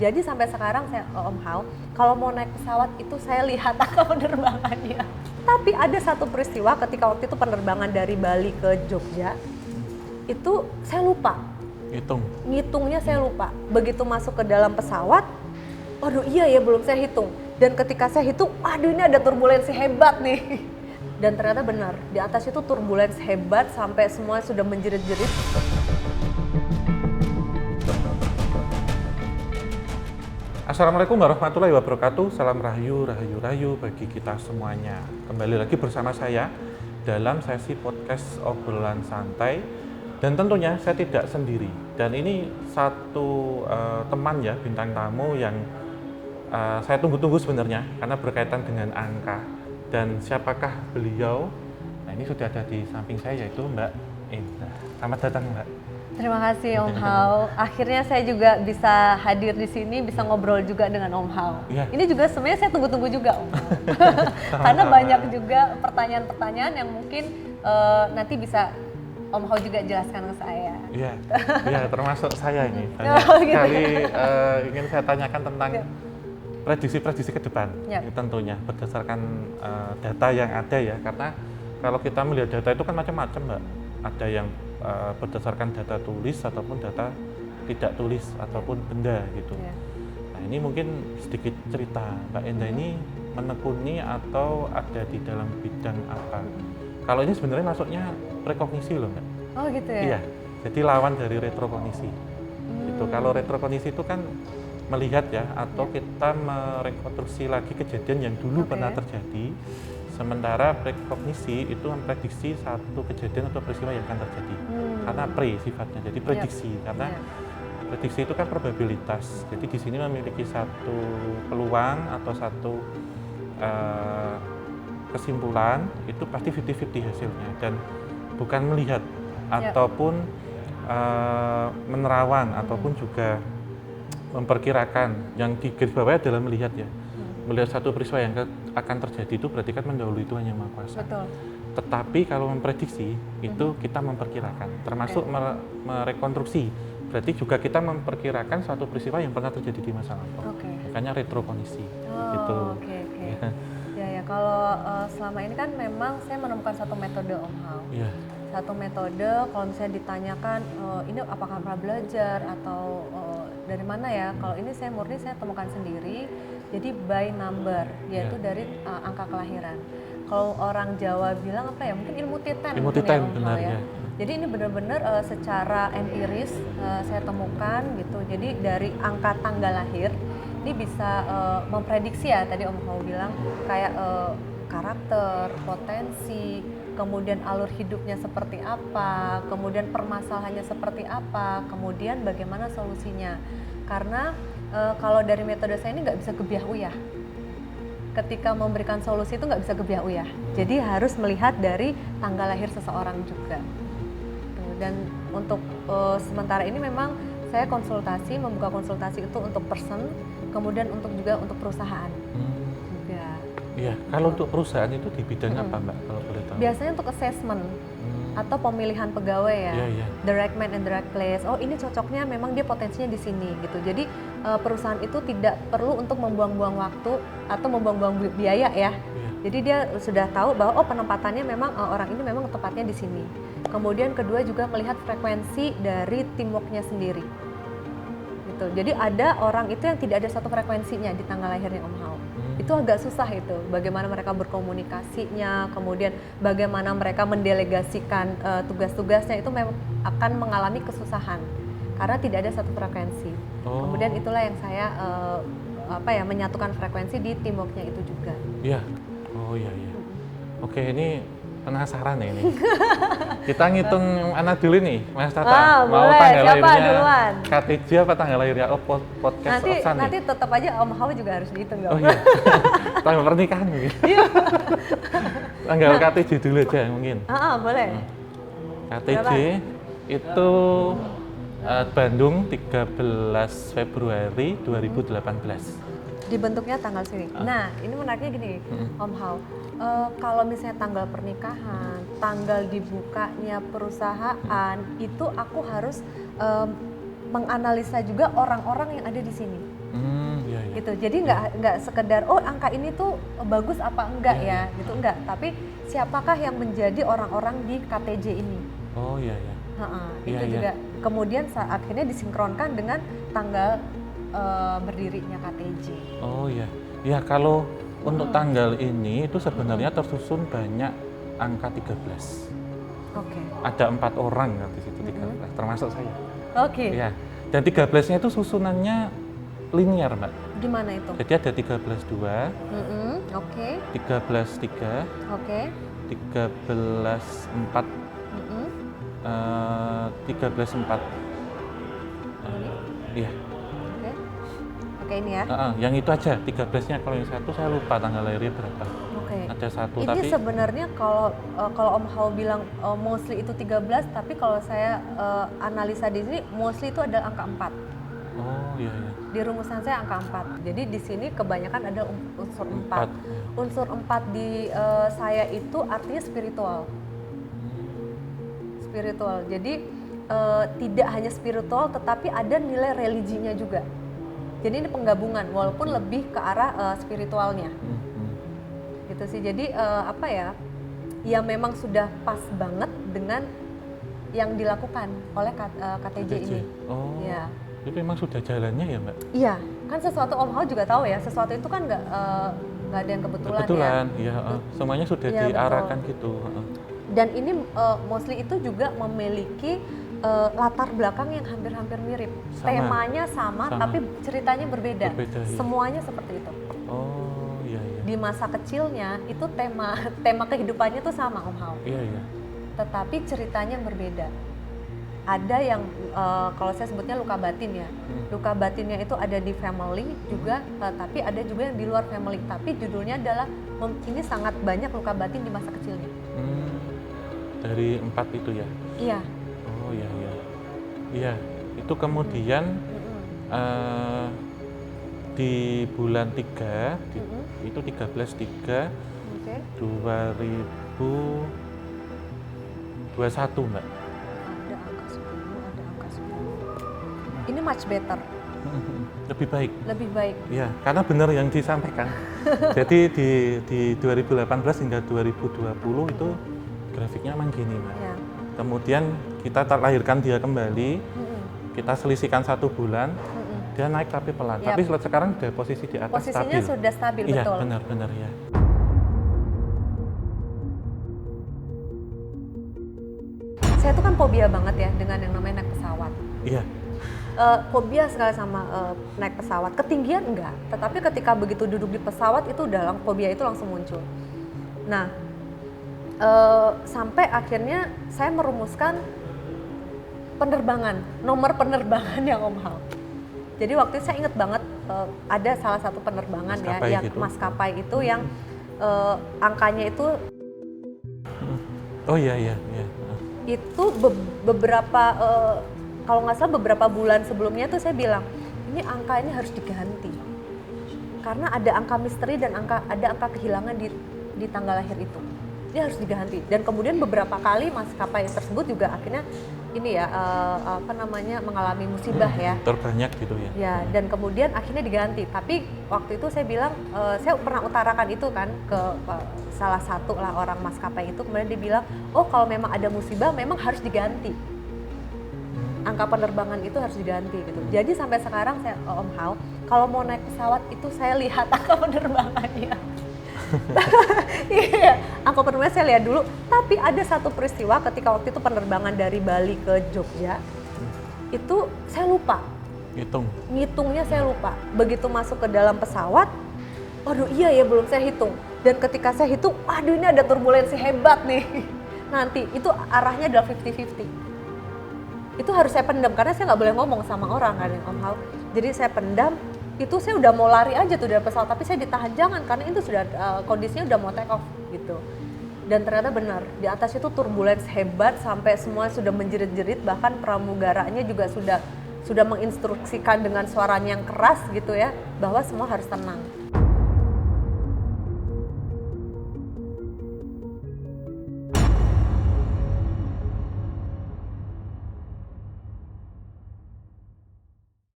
Jadi sampai sekarang saya Om Hao, kalau mau naik pesawat itu saya lihat angka penerbangannya. Tapi ada satu peristiwa ketika waktu itu penerbangan dari Bali ke Jogja, itu saya lupa. Ngitungnya saya lupa. Begitu masuk ke dalam pesawat, waduh iya ya belum saya hitung. Dan ketika saya hitung, aduh ini ada turbulensi hebat nih. Dan ternyata benar, di atas itu turbulensi hebat sampai semua sudah menjerit-jerit. Assalamualaikum warahmatullahi wabarakatuh. Salam rahayu bagi kita semuanya. Kembali lagi bersama saya dalam sesi podcast obrolan santai. Dan tentunya saya tidak sendiri. Dan ini satu teman ya, bintang tamu yang saya tunggu-tunggu sebenarnya karena berkaitan dengan angka. Dan siapakah beliau? Nah ini sudah ada di samping saya yaitu Mbak Indah. Selamat datang Mbak. Terima kasih Om Hao. Akhirnya saya juga bisa hadir di sini, bisa ngobrol juga dengan Om Hao. Ya. Ini juga sebenarnya saya tunggu-tunggu juga Om Hao. Karena banyak juga pertanyaan-pertanyaan yang mungkin nanti bisa Om Hao juga jelaskan ke saya. Iya, termasuk saya ini. Banyak gitu. sekali ingin saya tanyakan tentang prediksi-prediksi ke depan. Yep. Tentunya berdasarkan data yang ada ya. Karena kalau kita melihat data itu kan macam-macam Mbak. Ada yang berdasarkan data tulis ataupun data tidak tulis ataupun benda gitu. Yeah. Nah ini mungkin sedikit cerita Mbak Enda ini menekuni atau ada di dalam bidang apa? Kalau ini sebenarnya masuknya prekognisi loh Mbak. Oh gitu ya? Iya, jadi lawan dari retrokognisi. Gitu. Kalau retrokognisi itu kan melihat ya atau kita merekonstruksi lagi kejadian yang dulu pernah terjadi. Sementara prekognisi itu memprediksi satu kejadian atau peristiwa yang akan terjadi. Karena sifatnya, jadi prediksi. Karena prediksi itu kan probabilitas. Jadi di sini memiliki satu peluang atau satu kesimpulan itu pasti 50-50 hasilnya. Dan bukan melihat ataupun menerawang ataupun juga memperkirakan. Yang digarisbawahi adalah melihat ya. Melihat satu peristiwa yang akan terjadi itu berarti kan mendahului Tuhan Yang Maha Kuasa. Betul. Tetapi kalau memprediksi itu kita memperkirakan, termasuk merekonstruksi. Berarti juga kita memperkirakan suatu peristiwa yang pernah terjadi di masa lampau. Makanya retrokognisi. Gitu. Oke. Ya, kalau selama ini kan memang saya menemukan satu metode Om Hao. Iya. Satu metode kalau misalnya ditanyakan ini apakah pernah belajar atau dari mana ya? Kalau ini saya murni saya temukan sendiri. Jadi by number, yaitu dari angka kelahiran. Kalau orang Jawa bilang apa ya? Mungkin ilmu titen. Ilmu titen benar ya. Jadi ini benar-benar secara empiris saya temukan gitu. Jadi dari angka tanggal lahir ini bisa memprediksi ya tadi Om Hao bilang kayak karakter, potensi, kemudian alur hidupnya seperti apa, kemudian permasalahannya seperti apa, kemudian bagaimana solusinya. Karena kalau dari metode saya ini nggak bisa gebiah uyah. Ketika memberikan solusi itu nggak bisa gebiah uyah. Jadi harus melihat dari tanggal lahir seseorang juga. Dan untuk sementara ini memang saya membuka konsultasi itu untuk person, kemudian juga untuk perusahaan. Juga. Iya, kalau untuk perusahaan itu di bidang apa Mbak kalau boleh tahu? Biasanya untuk assessment atau pemilihan pegawai ya. Iya. The right man and the right place. Oh, ini cocoknya memang dia potensinya di sini gitu. Jadi perusahaan itu tidak perlu untuk membuang-buang waktu atau membuang-buang biaya ya. Jadi dia sudah tahu bahwa penempatannya memang orang ini memang tepatnya di sini. Kemudian kedua juga melihat frekuensi dari teamworknya sendiri. Gitu. Jadi ada orang itu yang tidak ada satu frekuensinya di tanggal lahirnya Om Hao. Itu agak susah itu, bagaimana mereka berkomunikasinya, kemudian bagaimana mereka mendelegasikan tugas-tugasnya itu memang akan mengalami kesusahan karena tidak ada satu frekuensi. Kemudian itulah yang saya menyatukan frekuensi di teamworknya itu juga. Iya. Oh iya. Oke, ini penasaran ya ini. Kita ngitung anak dulu nih, Mas Tata. Mau boleh. tanggal Siapa lahirnya duluan? KTJ apa tanggal lahirnya podcast Oksan Nanti tetap aja Om Hao juga harus dihitung dong. Oh iya. Tanggal pernikahan mungkin. Iya. Tanggal KTJ dulu aja mungkin. Boleh. KTJ itu Bandung 13 Februari 2018. Dibentuknya tanggal sini. Nah, ini menariknya gini, Om Hao. Kalau misalnya tanggal pernikahan, tanggal dibukanya perusahaan, itu aku harus menganalisa juga orang-orang yang ada di sini. Iya, iya. gitu. Jadi nggak sekedar oh angka ini tuh bagus apa enggak ya gitu, enggak. Tapi siapakah yang menjadi orang-orang di KTJ ini? Oh iya, iya. Iya, Itu iya. juga. Kemudian akhirnya disinkronkan dengan tanggal berdirinya KTJ. Oh iya. Ya kalau untuk tanggal ini itu sebenarnya tersusun banyak angka 13. Oke. Ada 4 orang di situ 13, termasuk saya. Oke. Iya. Dan 13-nya itu susunannya linear, Mbak. Gimana itu? Jadi ada 13-2, Oke. 13-3, Oke. 13-4, 13-4. Iya. Oke. Oke ini ya. Yang itu aja, 13-nya. Kalau yang satu saya lupa tanggal lahirnya berapa. Oke. Ada satu Ini tapi sebenarnya kalau Om Hao bilang mostly itu 13, tapi kalau saya analisa di sini mostly itu adalah angka 4. oh iya, iya. Di rumusan saya angka 4. Jadi di sini kebanyakan ada unsur 4. Unsur 4 di saya itu artinya spiritual. Spiritual. Jadi tidak hanya spiritual tetapi ada nilai religinya juga. Jadi ini penggabungan walaupun lebih ke arah spiritualnya. Gitu sih. Jadi apa ya? Ya memang sudah pas banget dengan yang dilakukan oleh KTJ ini. Oh. Ya. Itu memang sudah jalannya ya, Mbak? Iya, kan sesuatu Om Hao juga tahu ya, sesuatu itu kan nggak ada yang kebetulan ya. Semuanya sudah Iya, diarahkan gitu. Dan ini mostly itu juga memiliki latar belakang yang hampir-hampir mirip. Sama. Temanya sama, tapi ceritanya berbeda. Berbeda, iya. Semuanya seperti itu. Oh iya, iya. Di masa kecilnya itu tema kehidupannya tuh sama Om Hao, Iya, iya. tetapi ceritanya berbeda. Ada yang kalau saya sebutnya luka batin ya. Luka batinnya itu ada di family juga, tapi ada juga yang di luar family. Tapi judulnya adalah ini sangat banyak luka batin di masa kecilnya. Dari 4 itu ya? Iya. Oh iya, iya. Iya, itu kemudian di bulan 3, itu 13/3 Oke. 2021, Mbak. Ada angka 10, ada angka 10. Ini much better, Lebih baik. lebih baik. Iya, karena benar yang disampaikan. Jadi di 2018 hingga 2020 itu grafiknya memang gini, Mbak. Ya. Kemudian kita lahirkan dia kembali, kita selisihkan 1 bulan, dia naik tapi pelan. Yap. Tapi sekarang udah posisi di atas Posisinya stabil. sudah stabil, Iya, betul. benar-benar ya. Saya tuh kan fobia banget ya dengan yang namanya naik pesawat. Iya. Fobia sekali sama naik pesawat. Ketinggian enggak, tetapi ketika begitu duduk di pesawat itu udah fobia itu langsung muncul. Nah, sampai akhirnya saya merumuskan penerbangan, nomor penerbangan yang Om Hao. Jadi waktu itu saya inget banget ada salah satu penerbangan Maskapai ya, yang gitu. maskapai itu yang angkanya itu Oh iya, iya, iya. itu beberapa kalau nggak salah beberapa bulan sebelumnya tuh saya bilang ini angka ini harus diganti karena ada angka misteri dan ada angka kehilangan di tanggal lahir itu, dia harus diganti. Dan kemudian beberapa kali maskapai tersebut juga akhirnya ini ya mengalami musibah ya. Terbanyak gitu ya. Ya, dan kemudian akhirnya diganti. Tapi waktu itu saya bilang, saya pernah utarakan itu kan ke salah satu lah orang maskapai itu. Kemudian dia bilang, oh kalau memang ada musibah memang harus diganti. Angka penerbangan itu harus diganti gitu. Jadi sampai sekarang saya Om Hao, kalau mau naik pesawat itu saya lihat angka penerbangannya. Iya, angka penerbangan saya lihat dulu. Tapi ada satu peristiwa ketika waktu itu penerbangan dari Bali ke Jogja, itu saya lupa. Ngitungnya saya lupa. Begitu masuk ke dalam pesawat, waduh iya ya belum saya hitung. Dan ketika saya hitung, aduh ini ada turbulensi hebat nih. Nanti itu arahnya adalah 50-50. Itu harus saya pendam karena saya nggak boleh ngomong sama orang kan Om Hao. Jadi saya pendam. Itu saya udah mau lari aja tuh dari pesawat, tapi saya ditahan jangan karena itu sudah kondisinya udah mau take off gitu. Dan ternyata benar, di atas itu turbulence hebat sampai semua sudah menjerit-jerit, bahkan pramugaranya juga sudah menginstruksikan dengan suaranya yang keras gitu ya, bahwa semua harus tenang.